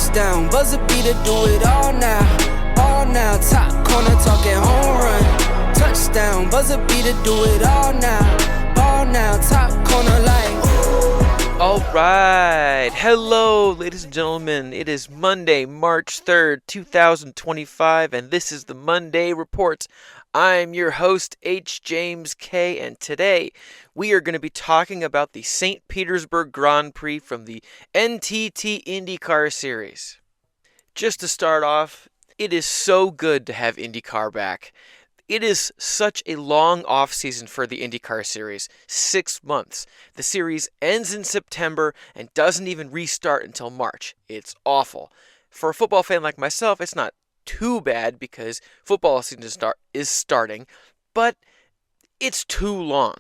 Touchdown, buzzer beater, do it all now. All now, top corner talking home run. Touchdown, buzzer beater, do it all now. All now, top corner like ooh. All right. Hello, ladies and gentlemen. It is Monday, March 3rd, 2025, and this is the Monday Report. I'm your host, H. James K., and today we are going to be talking about the St. Petersburg Grand Prix from the NTT IndyCar Series. Just to start off, it is so good to have IndyCar back. It is such a long off-season for the IndyCar Series, 6 months. The series ends in September and doesn't even restart until March. It's awful. For a football fan like myself, it's not too bad because football season is starting, but it's too long.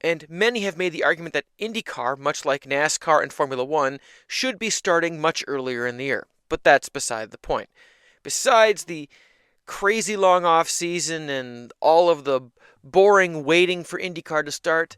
And many have made the argument that IndyCar, much like NASCAR and Formula One, should be starting much earlier in the year. But that's beside the point. Besides the crazy long off season and all of the boring waiting for IndyCar to start,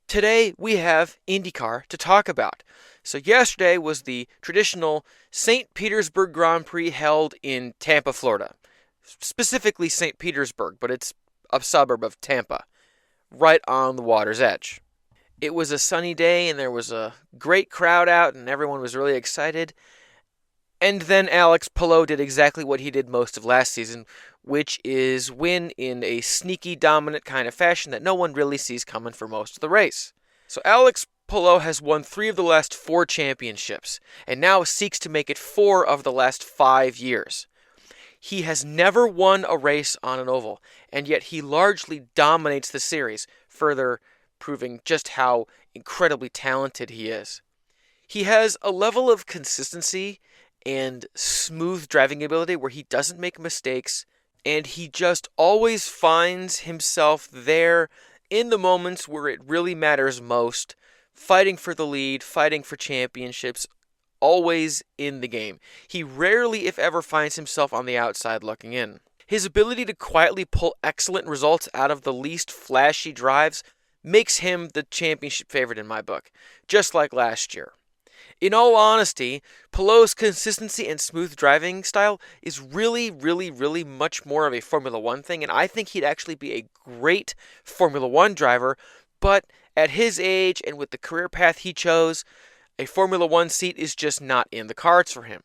today we have IndyCar to talk about. So yesterday was the traditional St. Petersburg Grand Prix held in Tampa, Florida. Specifically St. Petersburg, but it's a suburb of Tampa, right on the water's edge. It was a sunny day and there was a great crowd out and everyone was really excited. And then Alex Palou did exactly what he did most of last season, which is win in a sneaky, dominant kind of fashion that no one really sees coming for most of the race. So Alex Palou has won 3 of the last 4 championships, and now seeks to make it 4 of the last 5 years. He has never won a race on an oval, and yet he largely dominates the series, further proving just how incredibly talented he is. He has a level of consistency and smooth driving ability where he doesn't make mistakes, and he just always finds himself there in the moments where it really matters most, fighting for the lead, fighting for championships, always in the game. He rarely, if ever, finds himself on the outside looking in. His ability to quietly pull excellent results out of the least flashy drives makes him the championship favorite in my book, just like last year. In all honesty, Palou's consistency and smooth driving style is really much more of a Formula One thing, and I think he'd actually be a great Formula One driver, but at his age and with the career path he chose, a Formula One seat is just not in the cards for him.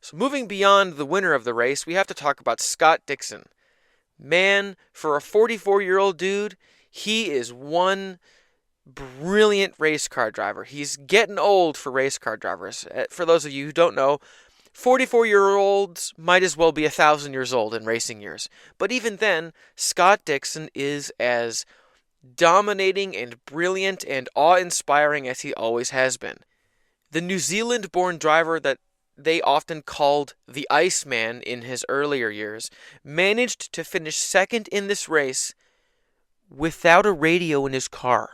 So moving beyond the winner of the race, we have to talk about Scott Dixon. Man, for a 44-year-old dude, he is one brilliant race car driver. He's getting old for race car drivers. For those of you who don't know, 44-year-olds might as well be 1,000 years old in racing years. But even then, Scott Dixon is as dominating and brilliant and awe-inspiring as he always has been. The New Zealand-born driver that they often called the Iceman in his earlier years managed to finish second in this race without a radio in his car.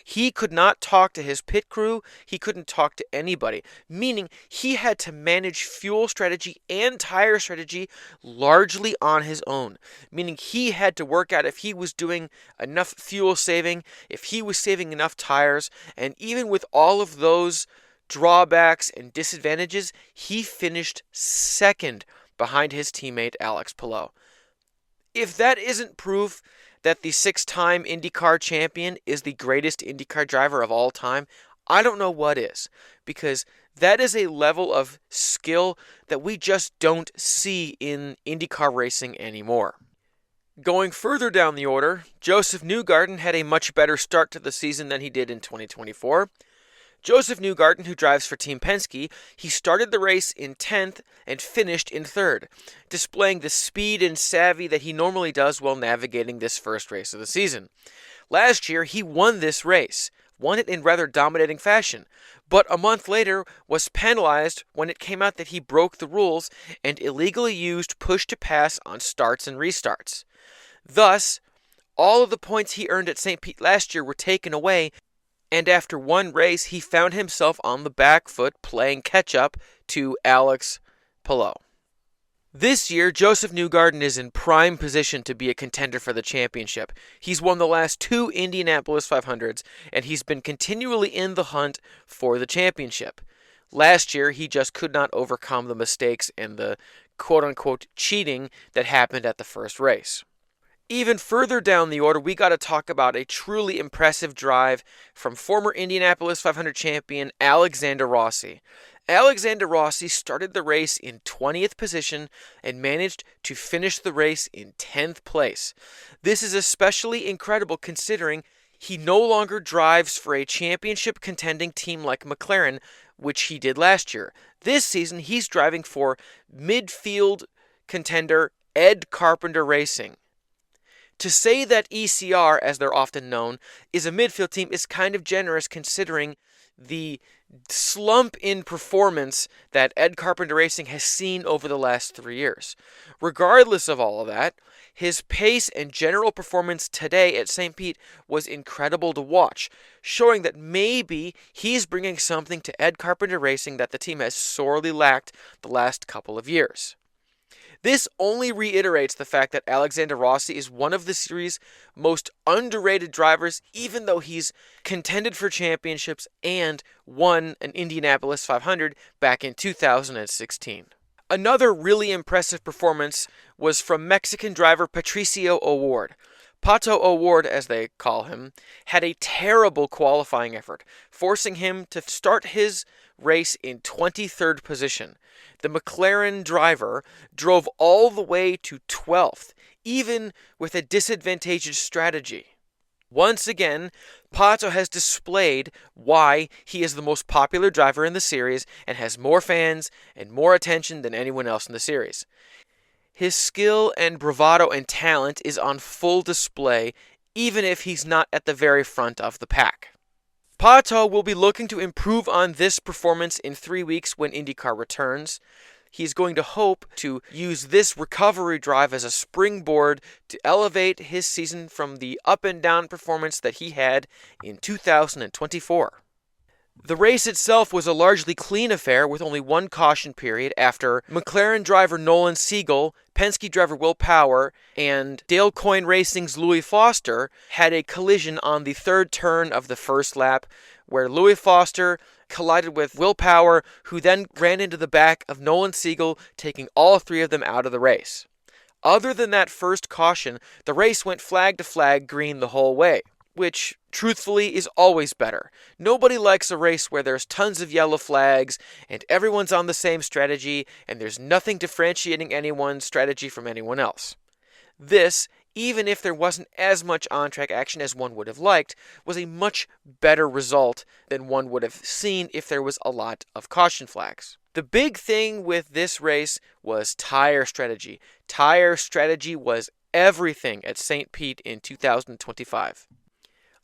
He could not talk to his pit crew, he couldn't talk to anybody, meaning he had to manage fuel strategy and tire strategy largely on his own, meaning he had to work out if he was doing enough fuel saving, if he was saving enough tires, and even with all of those drawbacks and disadvantages, he finished second behind his teammate Alex Palou. If that isn't proof that the 6-time IndyCar champion is the greatest IndyCar driver of all time, I don't know what is, because that is a level of skill that we just don't see in IndyCar racing anymore. Going further down the order, Joseph Newgarden had a much better start to the season than he did in 2024. Joseph Newgarden, who drives for Team Penske, he started the race in 10th and finished in 3rd, displaying the speed and savvy that he normally does while navigating this first race of the season. Last year, he won this race, won it in rather dominating fashion, but a month later was penalized when it came out that he broke the rules and illegally used push-to-pass on starts and restarts. Thus, all of the points he earned at St. Pete last year were taken away, and after one race, he found himself on the back foot playing catch-up to Alex Palou. This year, Joseph Newgarden is in prime position to be a contender for the championship. He's won the last 2 Indianapolis 500s, and he's been continually in the hunt for the championship. Last year, he just could not overcome the mistakes and the quote-unquote cheating that happened at the first race. Even further down the order, we got to talk about a truly impressive drive from former Indianapolis 500 champion Alexander Rossi. Alexander Rossi started the race in 20th position and managed to finish the race in 10th place. This is especially incredible considering he no longer drives for a championship contending team like McLaren, which he did last year. This season, he's driving for midfield contender Ed Carpenter Racing. To say that ECR, as they're often known, is a midfield team is kind of generous considering the slump in performance that Ed Carpenter Racing has seen over the last 3 years. Regardless of all of that, his pace and general performance today at St. Pete was incredible to watch, showing that maybe he's bringing something to Ed Carpenter Racing that the team has sorely lacked the last couple of years. This only reiterates the fact that Alexander Rossi is one of the series' most underrated drivers, even though he's contended for championships and won an Indianapolis 500 back in 2016. Another really impressive performance was from Mexican driver Patricio O'Ward. Pato O'Ward, as they call him, had a terrible qualifying effort, forcing him to start his race in 23rd position. The McLaren driver drove all the way to 12th, even with a disadvantageous strategy. Once again, Pato has displayed why he is the most popular driver in the series and has more fans and more attention than anyone else in the series. His skill and bravado and talent is on full display, even if he's not at the very front of the pack. Pato will be looking to improve on this performance in 3 weeks when IndyCar returns. He's going to hope to use this recovery drive as a springboard to elevate his season from the up and down performance that he had in 2024. The race itself was a largely clean affair with only one caution period after McLaren driver Nolan Siegel, Penske driver Will Power, and Dale Coyne Racing's Louis Foster had a collision on the third turn of the first lap where Louis Foster collided with Will Power, who then ran into the back of Nolan Siegel, taking all three of them out of the race. Other than that first caution, the race went flag to flag green the whole way, which, truthfully, is always better. Nobody likes a race where there's tons of yellow flags, and everyone's on the same strategy, and there's nothing differentiating anyone's strategy from anyone else. This, even if there wasn't as much on-track action as one would have liked, was a much better result than one would have seen if there was a lot of caution flags. The big thing with this race was tire strategy. Tire strategy was everything at St. Pete in 2025.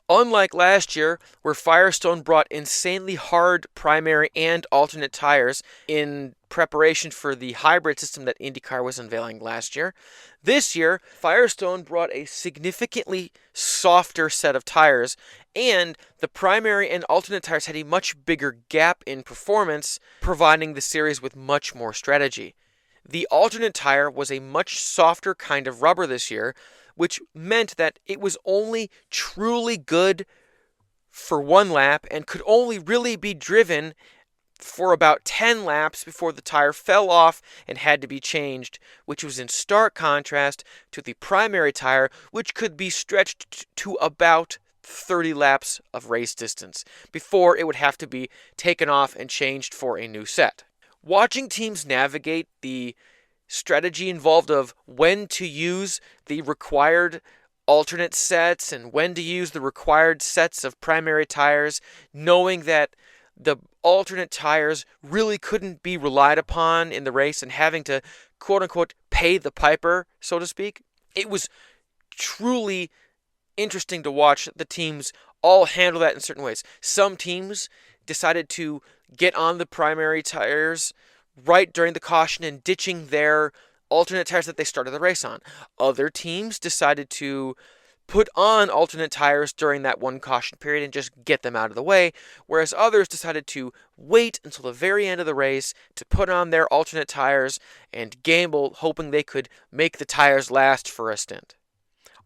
Unlike last year, where Firestone brought insanely hard primary and alternate tires in preparation for the hybrid system that IndyCar was unveiling last year, this year, Firestone brought a significantly softer set of tires, and the primary and alternate tires had a much bigger gap in performance, providing the series with much more strategy. The alternate tire was a much softer kind of rubber this year, which meant that it was only truly good for one lap and could only really be driven for about 10 laps before the tire fell off and had to be changed, which was in stark contrast to the primary tire, which could be stretched to about 30 laps of race distance before it would have to be taken off and changed for a new set. Watching teams navigate the strategy involved of when to use the required alternate sets and when to use the required sets of primary tires, knowing that the alternate tires really couldn't be relied upon in the race and having to, quote-unquote, pay the piper, so to speak. It was truly interesting to watch the teams all handle that in certain ways. Some teams decided to get on the primary tires right during the caution and ditching their alternate tires that they started the race on. Other teams decided to put on alternate tires during that one caution period and just get them out of the way, whereas others decided to wait until the very end of the race to put on their alternate tires and gamble, hoping they could make the tires last for a stint.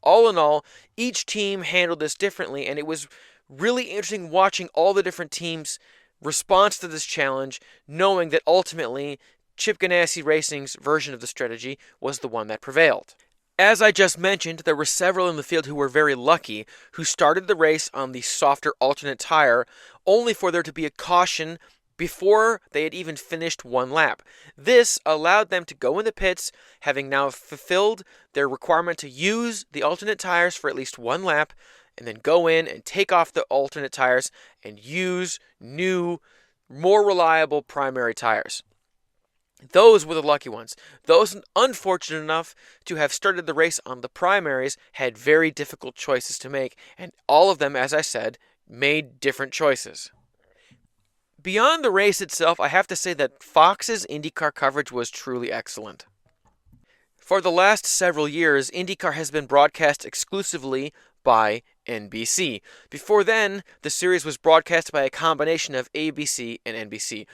All in all, each team handled this differently, and it was really interesting watching all the different teams response to this challenge, knowing that ultimately Chip Ganassi Racing's version of the strategy was the one that prevailed. As I just mentioned, there were several in the field who were very lucky, who started the race on the softer alternate tire, only for there to be a caution before they had even finished one lap. This allowed them to go in the pits, having now fulfilled their requirement to use the alternate tires for at least one lap, and then go in and take off the alternate tires and use new, more reliable primary tires. Those were the lucky ones. Those unfortunate enough to have started the race on the primaries had very difficult choices to make, and all of them, as I said, made different choices. Beyond the race itself, I have to say that Fox's IndyCar coverage was truly excellent. For the last several years, IndyCar has been broadcast exclusively by NBC. Before then, the series was broadcast by a combination of ABC and NBC.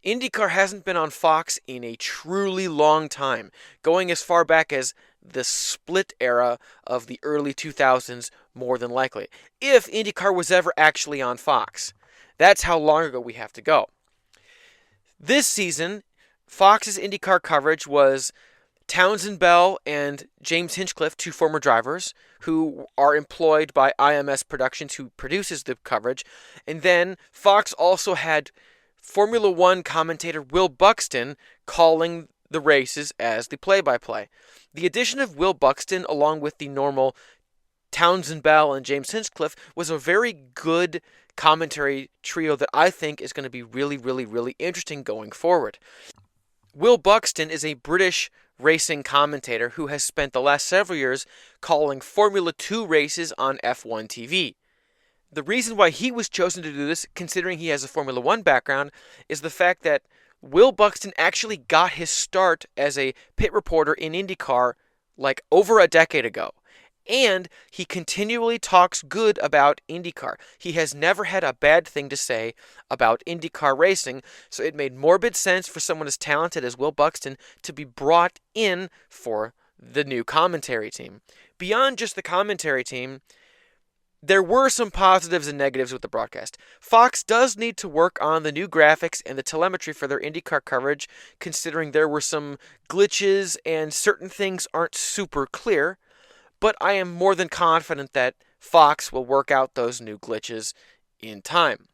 IndyCar hasn't been on Fox in a truly long time, going as far back as the split era of the early 2000s, more than likely, if IndyCar was ever actually on Fox. That's how long ago we have to go. This season, Fox's IndyCar coverage was Townsend Bell and James Hinchcliffe, two former drivers, who are employed by IMS Productions, who produces the coverage. And then Fox also had Formula One commentator Will Buxton calling the races as the play-by-play. The addition of Will Buxton, along with the normal Townsend Bell and James Hinchcliffe, was a very good commentary trio that I think is going to be really, really, really interesting going forward. Will Buxton is a British racing commentator who has spent the last several years calling Formula 2 races on F1 TV. The reason why he was chosen to do this, considering he has a Formula 1 background, is the fact that Will Buxton actually got his start as a pit reporter in IndyCar like over a decade ago. And he continually talks good about IndyCar. He has never had a bad thing to say about IndyCar racing, so it made morbid sense for someone as talented as Will Buxton to be brought in for the new commentary team. Beyond just the commentary team, there were some positives and negatives with the broadcast. Fox does need to work on the new graphics and the telemetry for their IndyCar coverage, considering there were some glitches and certain things aren't super clear. But I am more than confident that Fox will work out those new glitches in time.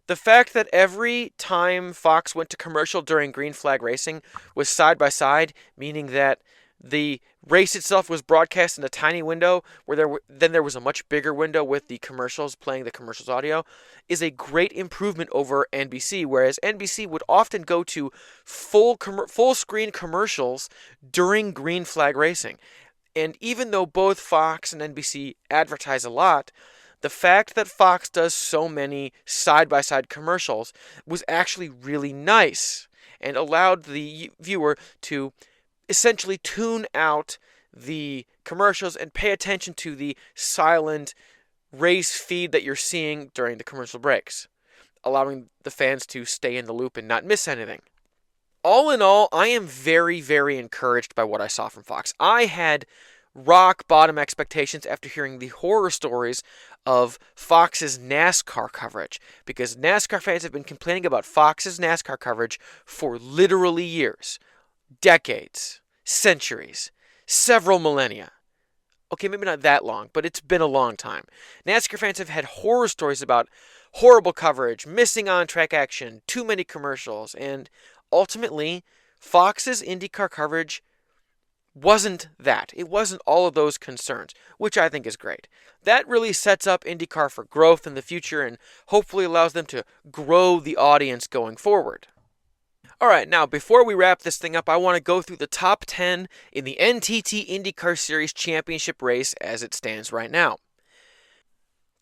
The fact that every time Fox went to commercial during green flag racing was side by side, meaning that the race itself was broadcast in a tiny window where there was a much bigger window with the commercials playing the commercials audio, is a great improvement over NBC, whereas NBC would often go to full screen commercials during green flag racing. And even though both Fox and NBC advertise a lot, the fact that Fox does so many side-by-side commercials was actually really nice and allowed the viewer to essentially tune out the commercials and pay attention to the silent race feed that you're seeing during the commercial breaks, allowing the fans to stay in the loop and not miss anything. All in all, I am very, very encouraged by what I saw from Fox. I had rock bottom expectations after hearing the horror stories of Fox's NASCAR coverage, because NASCAR fans have been complaining about Fox's NASCAR coverage for literally years, decades, centuries, several millennia. Okay, maybe not that long, but it's been a long time. NASCAR fans have had horror stories about horrible coverage, missing on-track action, too many commercials, and ultimately, Fox's IndyCar coverage wasn't that. It wasn't all of those concerns, which I think is great. That really sets up IndyCar for growth in the future and hopefully allows them to grow the audience going forward. Alright, now before we wrap this thing up, I want to go through the top 10 in the NTT IndyCar Series Championship race as it stands right now.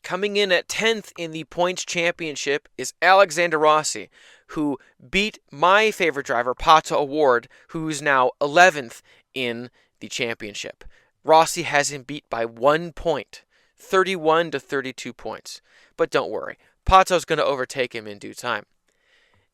Coming in at 10th in the points championship is Alexander Rossi, who beat my favorite driver, Pato O'Ward, who's now 11th in the championship. Rossi has him beat by 1 point, 31 to 32 points. But don't worry, Pato's going to overtake him in due time.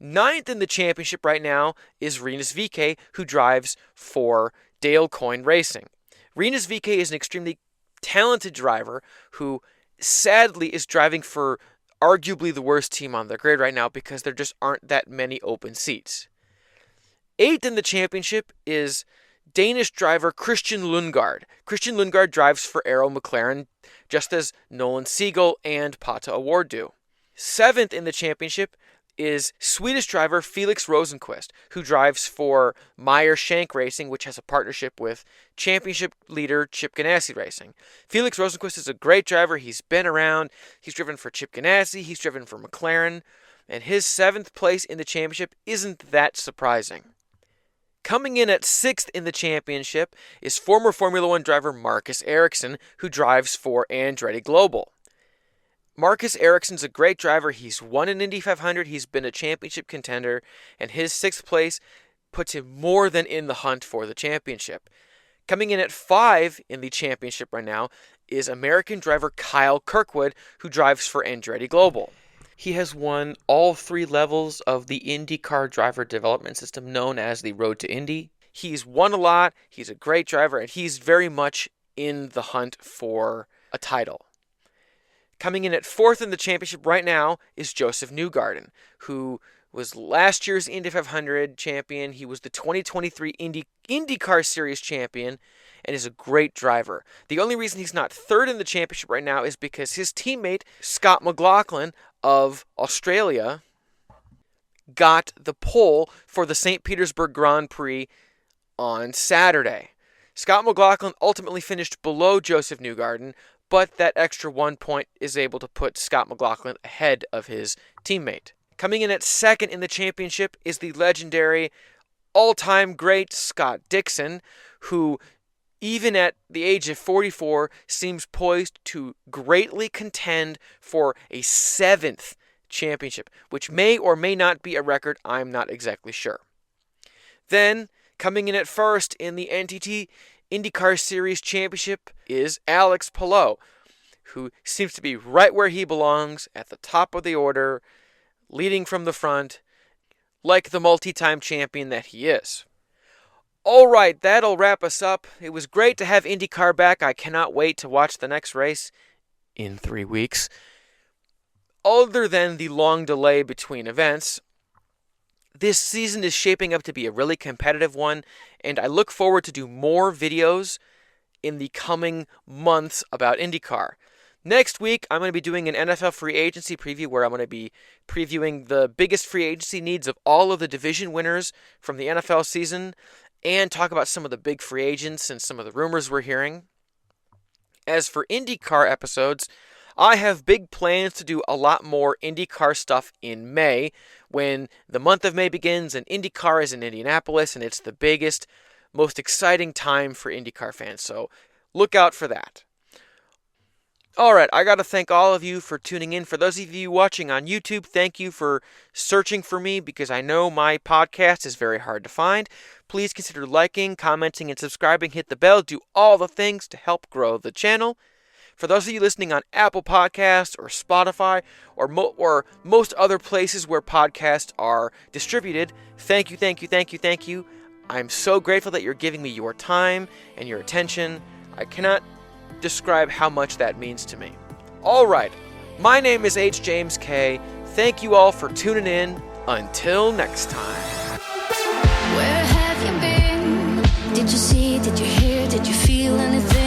9th in the championship right now is Rinus VeeKay, who drives for Dale Coyne Racing. Rinus VeeKay is an extremely talented driver who sadly is driving for arguably the worst team on the grid right now because there just aren't that many open seats. 8th in the championship is Danish driver Christian Lundgaard. Christian Lundgaard drives for Arrow McLaren, just as Nolan Siegel and Pata Award do. 7th in the championship is Swedish driver Felix Rosenqvist, who drives for Meyer Shank Racing, which has a partnership with championship leader Chip Ganassi Racing. Felix Rosenqvist is a great driver. He's been around. He's driven for Chip Ganassi. He's driven for McLaren. And his 7th place in the championship isn't that surprising. Coming in at 6th in the championship is former Formula One driver Marcus Ericsson, who drives for Andretti Global. Marcus Ericsson's a great driver. He's won an Indy 500. He's been a championship contender, and his 6th place puts him more than in the hunt for the championship. Coming in at 5 in the championship right now is American driver Kyle Kirkwood, who drives for Andretti Global. He has won all 3 levels of the IndyCar driver development system known as the Road to Indy. He's won a lot. He's a great driver, and he's very much in the hunt for a title. Coming in at 4th in the championship right now is Josef Newgarden, who was last year's Indy 500 champion. He was the 2023 IndyCar Series champion and is a great driver. The only reason he's not 3rd in the championship right now is because his teammate, Scott McLaughlin of Australia, got the pole for the St. Petersburg Grand Prix on Saturday. Scott McLaughlin ultimately finished below Josef Newgarden, but that extra 1 point is able to put Scott McLaughlin ahead of his teammate. Coming in at 2nd in the championship is the legendary all-time great Scott Dixon, who, even at the age of 44, seems poised to greatly contend for a 7th championship, which may or may not be a record. I'm not exactly sure. Then, coming in at 1st in the NTT IndyCar Series Championship is Alex Palou, who seems to be right where he belongs, at the top of the order, leading from the front, like the multi-time champion that he is. All right, that'll wrap us up. It was great to have IndyCar back. I cannot wait to watch the next race in 3 weeks. Other than the long delay between events, this season is shaping up to be a really competitive one, and I look forward to do more videos in the coming months about IndyCar. Next week, I'm going to be doing an NFL free agency preview where I'm going to be previewing the biggest free agency needs of all of the division winners from the NFL season and talk about some of the big free agents and some of the rumors we're hearing. As for IndyCar episodes, I have big plans to do a lot more IndyCar stuff in May, when the month of May begins and IndyCar is in Indianapolis, and it's the biggest, most exciting time for IndyCar fans, so look out for that. Alright, I got to thank all of you for tuning in. For those of you watching on YouTube, thank you for searching for me, because I know my podcast is very hard to find. Please consider liking, commenting, and subscribing. Hit the bell. Do all the things to help grow the channel. For those of you listening on Apple Podcasts or Spotify or most other places where podcasts are distributed, thank you. I'm so grateful that you're giving me your time and your attention. I cannot describe how much that means to me. All right, my name is H. James K. Thank you all for tuning in. Until next time. Where have you been? Did you see? Did you hear? Did you feel anything?